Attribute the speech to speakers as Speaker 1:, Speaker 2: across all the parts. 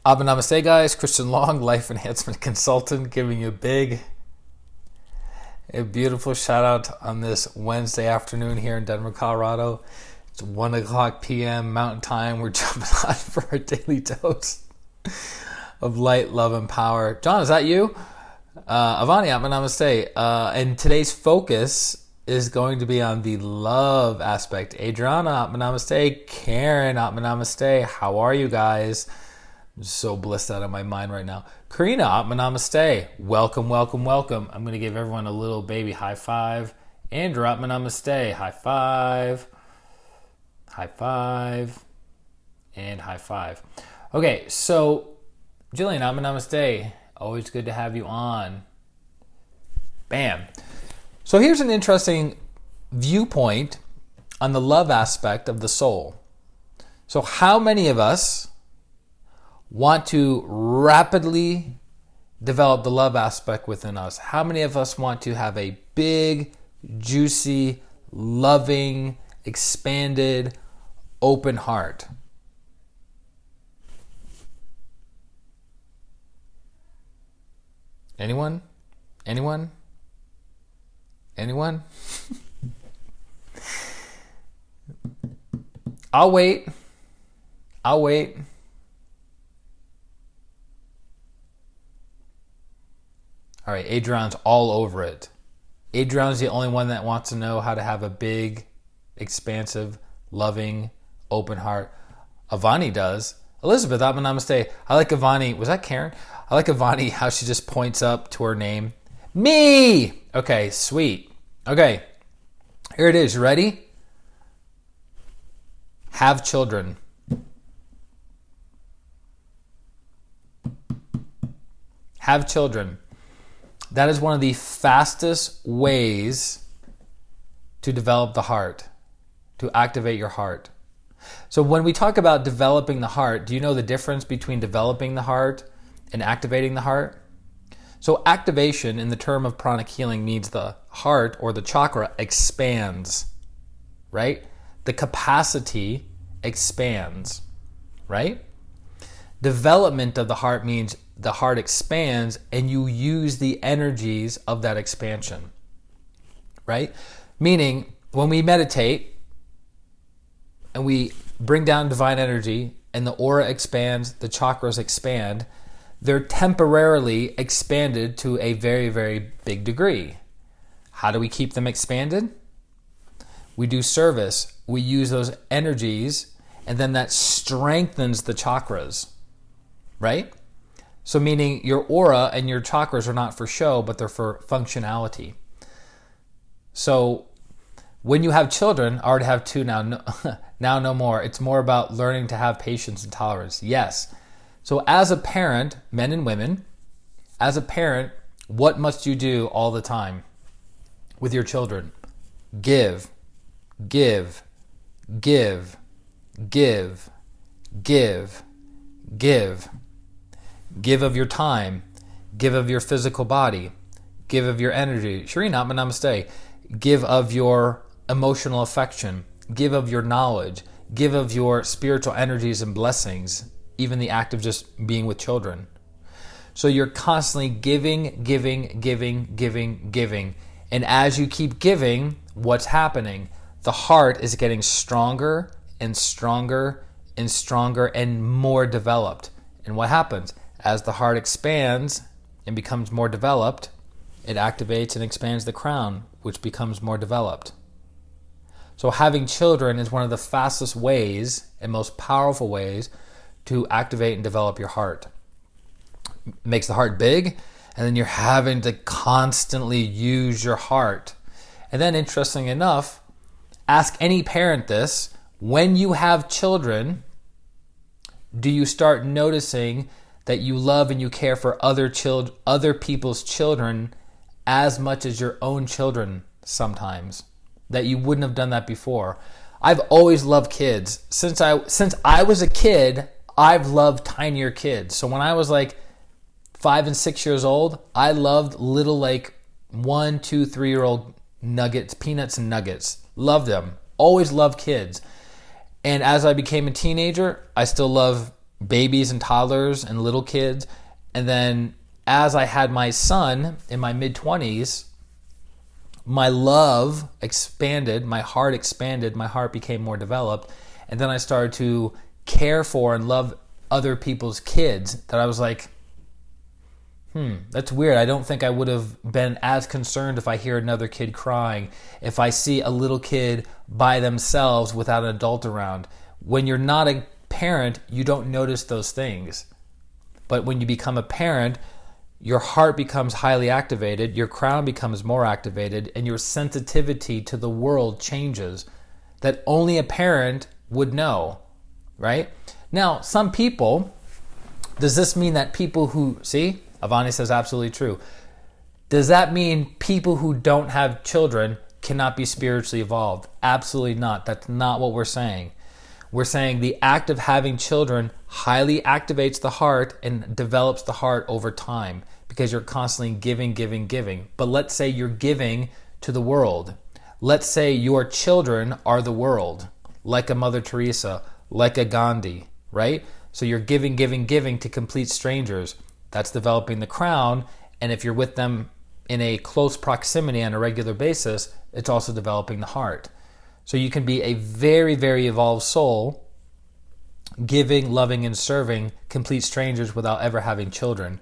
Speaker 1: Namaste, guys. ChristianRLong, life enhancement consultant, giving you a beautiful shout out on this Wednesday afternoon here in Denver, Colorado. It's 1:00 p.m. Mountain Time. We're jumping on for our daily dose of light, love, and power. John, is that you? Avani, Namaste. And today's focus is going to be on the love aspect. Adriana, Namaste. Karen, Namaste. How are you guys? I'm so blissed out of my mind right now. Karina, Namaste. Welcome, welcome, welcome. I'm going to give everyone a little baby high five. Andrew, Namaste. High five. High five. And high five. Okay, so Jillian, Namaste. Always good to have you on. Bam. So here's an interesting viewpoint on the love aspect of the soul. So how many of us want to rapidly develop the love aspect within us? How many of us want to have a big, juicy, loving, expanded, open heart? Anyone? Anyone? Anyone? I'll wait. All right, Adrian's all over it. Adrian's the only one that wants to know how to have a big, expansive, loving, open heart. Avani does. Elizabeth, Namaste. I like Avani. Was that Karen? I like Avani, how she just points up to her name. Me! Okay, sweet. Okay, here it is. You ready? Have children. Have children. That is one of the fastest ways to develop the heart, to activate your heart. So when we talk about developing the heart, do you know the difference between developing the heart and activating the heart? So activation in the term of pranic healing means the heart or the chakra expands, right? The capacity expands, right? Development of the heart means the heart expands and you use the energies of that expansion, right? Meaning when we meditate and we bring down divine energy and the aura expands, the chakras expand, they're temporarily expanded to a very, very big degree. How do we keep them expanded? We do service. We use those energies, and then that strengthens the chakras, right? So meaning your aura and your chakras are not for show, but they're for functionality. So when you have children, I already have two now, now no more. It's more about learning to have patience and tolerance. Yes. So as a parent, men and women, as a parent, what must you do all the time with your children? Give, give, give, give, give, give. Give of your time, give of your physical body, give of your energy. Shireen, Namaste. Give of your emotional affection, give of your knowledge, give of your spiritual energies and blessings, even the act of just being with children. So you're constantly giving, giving, giving, giving, giving. And as you keep giving, what's happening? The heart is getting stronger and stronger and stronger and more developed. And what happens? As the heart expands and becomes more developed, it activates and expands the crown, which becomes more developed. So having children is one of the fastest ways and most powerful ways to activate and develop your heart. It makes the heart big, and then you're having to constantly use your heart. And then, interesting enough, ask any parent this: when you have children, do you start noticing that you love and you care for other people's children as much as your own children sometimes? That you wouldn't have done that before. I've always loved kids. Since I was a kid, I've loved tinier kids. So when I was like 5 and 6 years old, I loved little 1, 2, 3-year-old nuggets, peanuts and nuggets. Loved them. Always loved kids. And as I became a teenager, I still love babies and toddlers and little kids. And then as I had my son in my mid-20s, my love expanded, my heart expanded, my heart became more developed. And then I started to care for and love other people's kids that I was like, that's weird. I don't think I would have been as concerned if I hear another kid crying, if I see a little kid by themselves without an adult around. When you're not a parent, you don't notice those things. But when you become a parent, your heart becomes highly activated, your crown becomes more activated, and your sensitivity to the world changes that only a parent would know, right? Now, some people, does this mean that people who, see, Avani says absolutely true. Does that mean people who don't have children cannot be spiritually evolved? Absolutely not. That's not what we're saying. We're saying the act of having children highly activates the heart and develops the heart over time because you're constantly giving. But let's say you're giving to the world. Let's say your children are the world, like a Mother Teresa, like a Gandhi, right? So you're giving to complete strangers. That's developing the crown, and if you're with them in a close proximity on a regular basis, it's also developing the heart. So you can be a very, very evolved soul, giving, loving, and serving complete strangers without ever having children.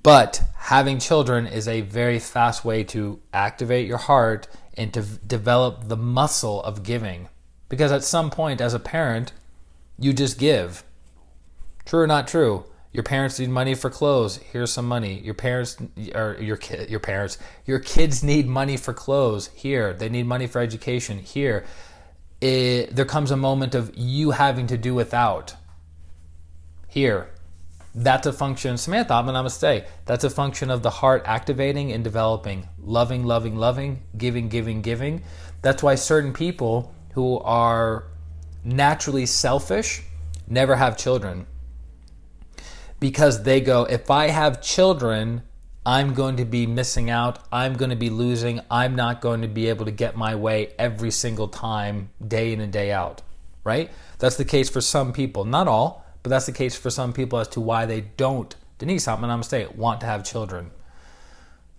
Speaker 1: But having children is a very fast way to activate your heart and to develop the muscle of giving. Because at some point as a parent, you just give. True or not true? Your parents need money for clothes. Here's some money. Your kids need money for clothes. Here. They need money for education. Here. There comes a moment of you having to do without. Here. That's a function. Samantha, I'm going to stay. That's a function of the heart activating and developing. Loving, giving. That's why certain people who are naturally selfish never have children. Because they go, if I have children, I'm going to be missing out. I'm going to be losing. I'm not going to be able to get my way every single time, day in and day out, right? That's the case for some people. Not all, but that's the case for some people as to why they don't, Denise, I'm going to say, want to have children.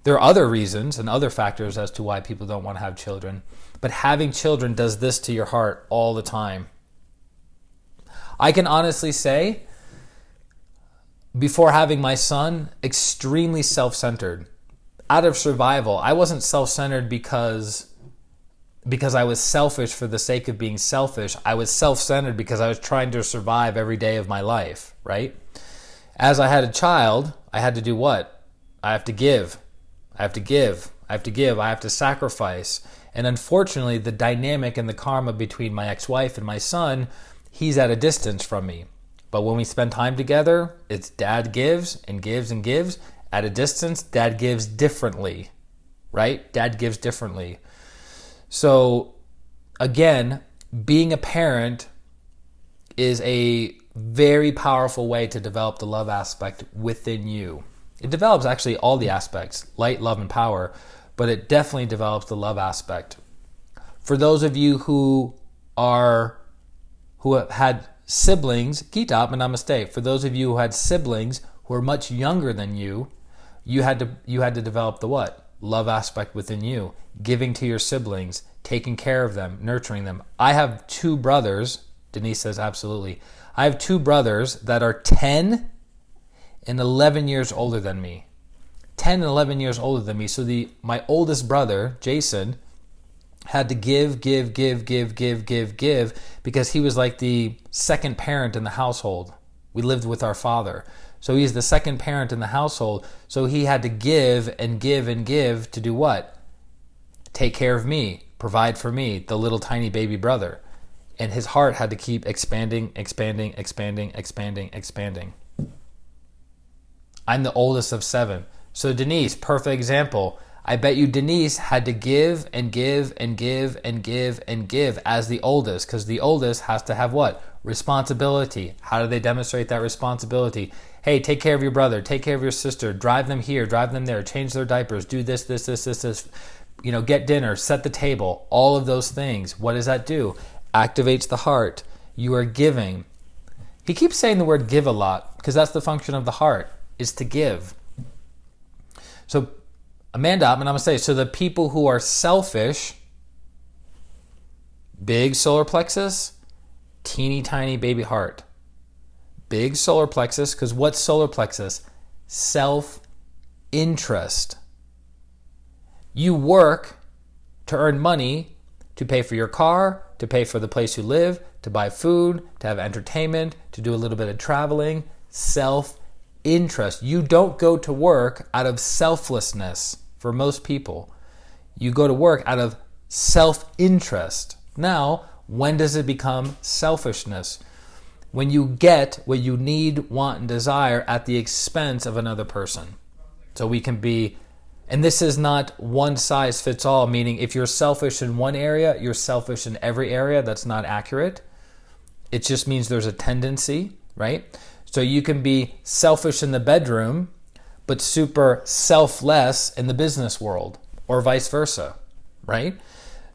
Speaker 1: There are other reasons and other factors as to why people don't want to have children. But having children does this to your heart all the time. I can honestly say, before having my son, extremely self-centered. Out of survival, I wasn't self-centered because I was selfish for the sake of being selfish. I was self-centered because I was trying to survive every day of my life, right? As I had a child, I had to do what? I have to give. I have to sacrifice. And unfortunately, the dynamic and the karma between my ex-wife and my son, he's at a distance from me. But when we spend time together, it's dad gives and gives and gives. At a distance, dad gives differently, right? Dad gives differently. So again, being a parent is a very powerful way to develop the love aspect within you. It develops actually all the aspects, light, love, and power, but it definitely develops the love aspect. For those of you who have had siblings, Gita, but namaste. For those of you who had siblings who are much younger than you, you had to develop the what? Love aspect within you. Giving to your siblings, taking care of them, nurturing them. I have two brothers. Denise says absolutely. I have two brothers that are 10 and 11 years older than me. 10 and 11 years older than me. So my oldest brother, Jason, had to give because he was like the second parent in the household. We lived with our father. So he's the second parent in the household. So he had to give to do what? Take care of me, provide for me, the little tiny baby brother. And his heart had to keep expanding. I'm the oldest of 7. So Denise, perfect example. I bet you Denise had to give as the oldest, because the oldest has to have what? Responsibility. How do they demonstrate that responsibility? Hey, take care of your brother, take care of your sister, drive them here, drive them there, change their diapers, do this. Get dinner, set the table, all of those things. What does that do? Activates the heart. You are giving. He keeps saying the word give a lot because that's the function of the heart, is to give. So, Amanda, I'm going to say, so the people who are selfish, big solar plexus, teeny tiny baby heart. Big solar plexus, because what's solar plexus? Self-interest. You work to earn money to pay for your car, to pay for the place you live, to buy food, to have entertainment, to do a little bit of traveling. Self-interest. You don't go to work out of selflessness for most people. You go to work out of self-interest. Now, when does it become selfishness? When you get what you need, want, and desire at the expense of another person. So we can be, and this is not one size fits all, meaning if you're selfish in one area, you're selfish in every area. That's not accurate. It just means there's a tendency, right? So you can be selfish in the bedroom, but super selfless in the business world, or vice versa, right?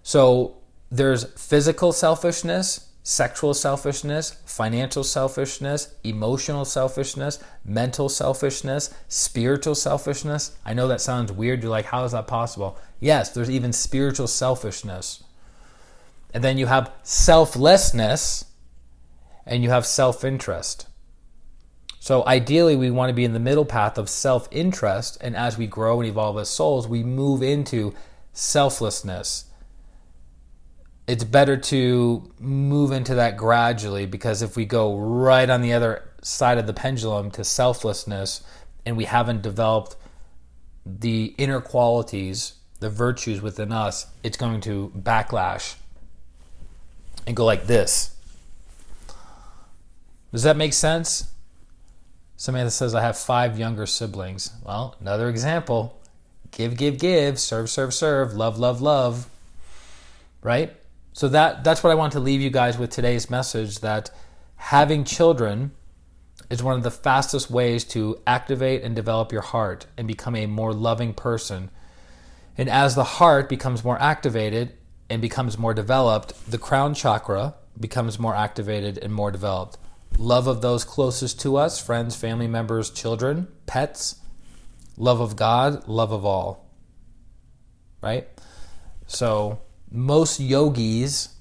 Speaker 1: So there's physical selfishness, sexual selfishness, financial selfishness, emotional selfishness, mental selfishness, spiritual selfishness. I know that sounds weird. You're like, how is that possible? Yes, there's even spiritual selfishness. And then you have selflessness, and you have self-interest. So ideally, we want to be in the middle path of self-interest, and as we grow and evolve as souls, we move into selflessness. It's better to move into that gradually, because if we go right on the other side of the pendulum to selflessness and we haven't developed the inner qualities, the virtues within us, it's going to backlash and go like this. Does that make sense? Samantha says, I have 5 younger siblings. Well, another example. Give, give, give. Serve, serve, serve. Love, love, love. Right? So that's what I want to leave you guys with today's message, that having children is one of the fastest ways to activate and develop your heart and become a more loving person. And as the heart becomes more activated and becomes more developed, the crown chakra becomes more activated and more developed. Love of those closest to us, friends, family members, children, pets, love of God, love of all. Right? So most yogis,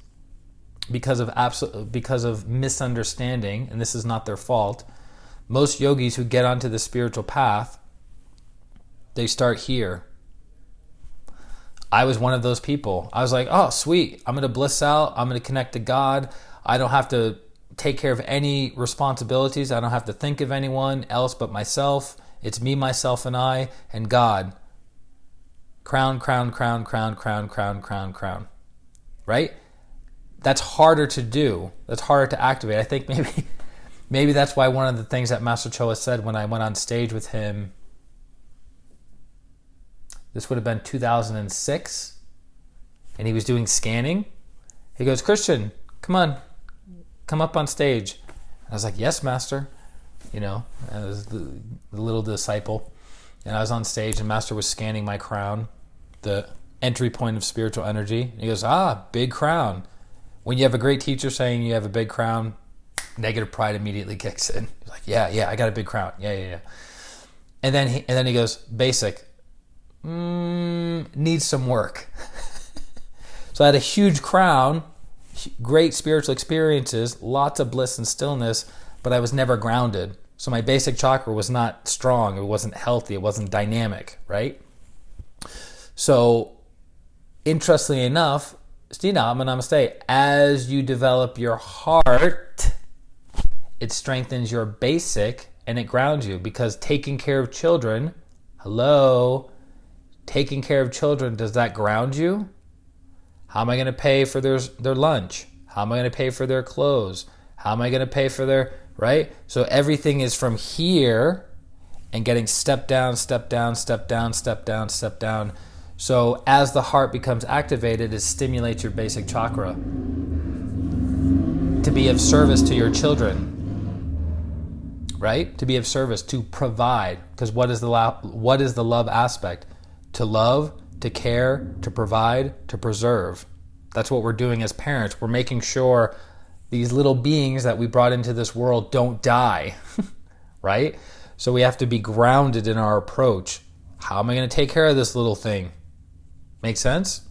Speaker 1: because of misunderstanding, and this is not their fault, most yogis who get onto the spiritual path, they start here. I was one of those people. I was like, oh, sweet, I'm going to bliss out, I'm going to connect to God, I don't have to take care of any responsibilities, I don't have to think of anyone else but myself, it's me, myself, and I, and God. Crown, crown, crown, crown, crown, crown, crown, crown. Right? That's harder to do. That's harder to activate. I think maybe that's why one of the things that Master Choa said when I went on stage with him, this would have been 2006, and he was doing scanning. He goes, Christian, come on, come up on stage. I was like, yes, Master. You know, I was the little disciple. And I was on stage, and Master was scanning my crown, the entry point of spiritual energy. And he goes, big crown. When you have a great teacher saying you have a big crown, negative pride immediately kicks in. He's like, yeah, I got a big crown. Yeah. And then he goes, basic, needs some work. So I had a huge crown, great spiritual experiences, lots of bliss and stillness, but I was never grounded. So my basic chakra was not strong, it wasn't healthy, it wasn't dynamic, right? So, interestingly enough, Namaste, as you develop your heart, it strengthens your basic and it grounds you, because taking care of children, taking care of children, does that ground you? How am I going to pay for their lunch? How am I going to pay for their clothes? How am I going to pay for their, right? So everything is from here and getting step down, step down, step down, step down, step down. So as the heart becomes activated, it stimulates your basic chakra to be of service to your children, right? To be of service, to provide. Because what is the love aspect? To love, to care, to provide, to preserve. That's what we're doing as parents. We're making sure these little beings that we brought into this world don't die, right? So we have to be grounded in our approach. How am I going to take care of this little thing? Make sense?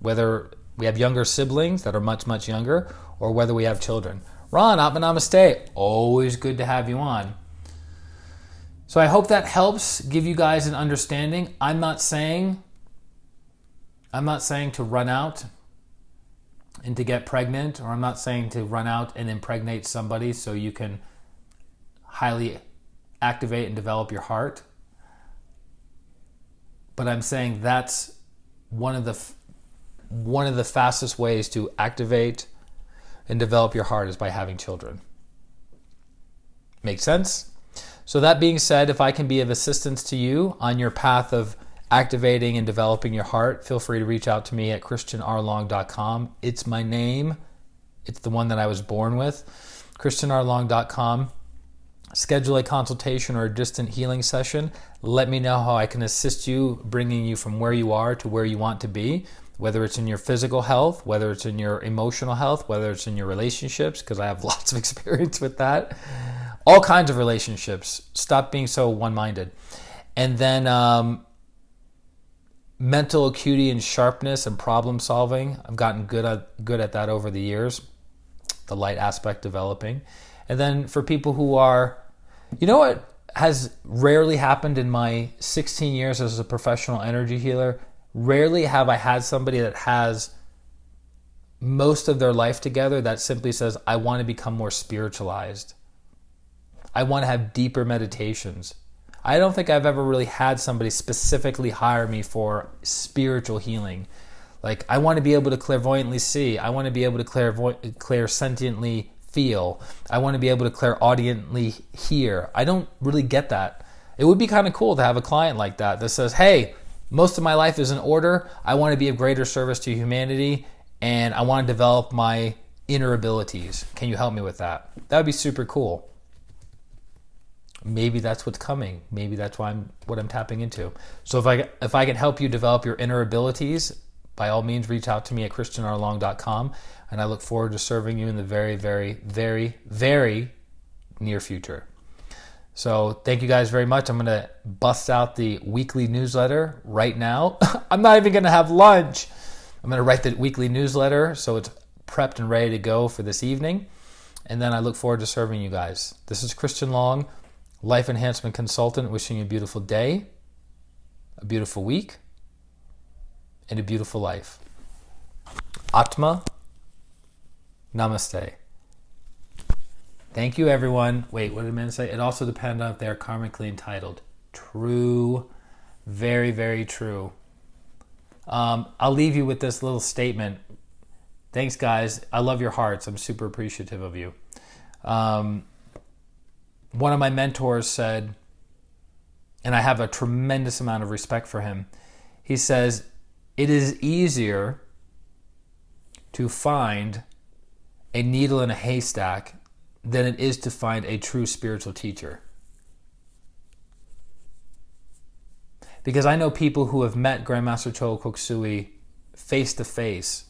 Speaker 1: Whether we have younger siblings that are much, much younger, or whether we have children. Ron, Atma Namaste. Always good to have you on. So I hope that helps give you guys an understanding. I'm not saying to run out and to get pregnant, or I'm not saying to run out and impregnate somebody so you can highly activate and develop your heart. But I'm saying that's one of the fastest ways to activate and develop your heart is by having children. Make sense? So that being said, if I can be of assistance to you on your path of activating and developing your heart, feel free to reach out to me at ChristianRLong.com. It's my name. It's the one that I was born with. ChristianRLong.com. Schedule a consultation or a distant healing session. Let me know how I can assist you, bringing you from where you are to where you want to be, whether it's in your physical health, whether it's in your emotional health, whether it's in your relationships, because I have lots of experience with that. All kinds of relationships. Stop being so one-minded. And then mental acuity and sharpness and problem solving. I've gotten good at that over the years. The light aspect developing. And then for people who are, you know what has rarely happened in my 16 years as a professional energy healer? Rarely have I had somebody that has most of their life together that simply says, I want to become more spiritualized. I want to have deeper meditations. I don't think I've ever really had somebody specifically hire me for spiritual healing. Like, I want to be able to clairvoyantly see. I want to be able to clairsentiently feel. I want to be able to clairaudiently hear. I don't really get that. It would be kind of cool to have a client like that says, hey, most of my life is in order. I want to be of greater service to humanity, and I want to develop my inner abilities. Can you help me with that? That would be super cool. Maybe that's what's coming. Maybe that's what I'm tapping into. So if I can help you develop your inner abilities, by all means, reach out to me at ChristianRLong.com, and I look forward to serving you in the very, very, very, very near future. So thank you guys very much. I'm going to bust out the weekly newsletter right now. I'm not even going to have lunch. I'm going to write the weekly newsletter so it's prepped and ready to go for this evening. And then I look forward to serving you guys. This is Christian Long, Life Enhancement Consultant, wishing you a beautiful day, a beautiful week, and a beautiful life. Atma Namaste. Thank you, everyone. Wait, what did man say? It also depends on if they're karmically entitled. True. Very, very true. I'll leave you with this little statement. Thanks, guys. I love your hearts. I'm super appreciative of you. One of my mentors said, and I have a tremendous amount of respect for him, he says, it is easier to find a needle in a haystack than it is to find a true spiritual teacher. Because I know people who have met Grandmaster Choa Koksui face to face,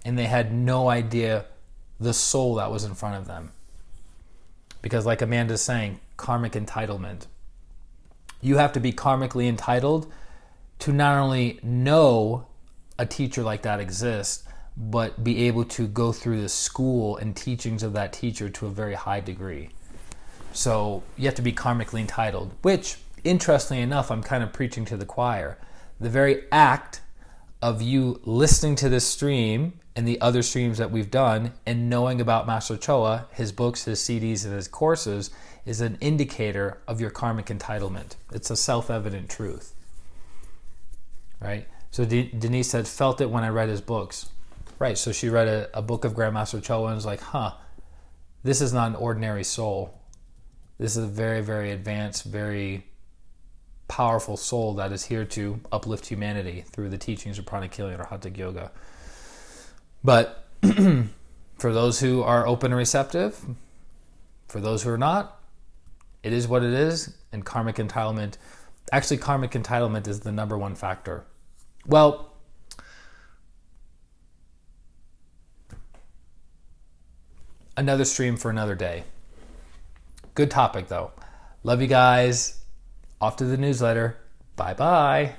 Speaker 1: and they had no idea the soul that was in front of them. Because like Amanda's saying, karmic entitlement. You have to be karmically entitled to not only know a teacher like that exists, but be able to go through the school and teachings of that teacher to a very high degree. So you have to be karmically entitled, which, interestingly enough, I'm kind of preaching to the choir. The very act of you listening to this stream and the other streams that we've done and knowing about Master Choa, his books, his CDs, and his courses is an indicator of your karmic entitlement. It's a self-evident truth. Right? So Denise said, felt it when I read his books. Right, so she read a book of Grandmaster Choa and was like, this is not an ordinary soul. This is a very, very advanced, very powerful soul that is here to uplift humanity through the teachings of pranic healing or Hatha Yoga. But for those who are open and receptive, for those who are not, it is what it is. And karmic entitlement is the number one factor. Well, another stream for another day. Good topic though. Love you guys. Off to the newsletter. Bye-bye.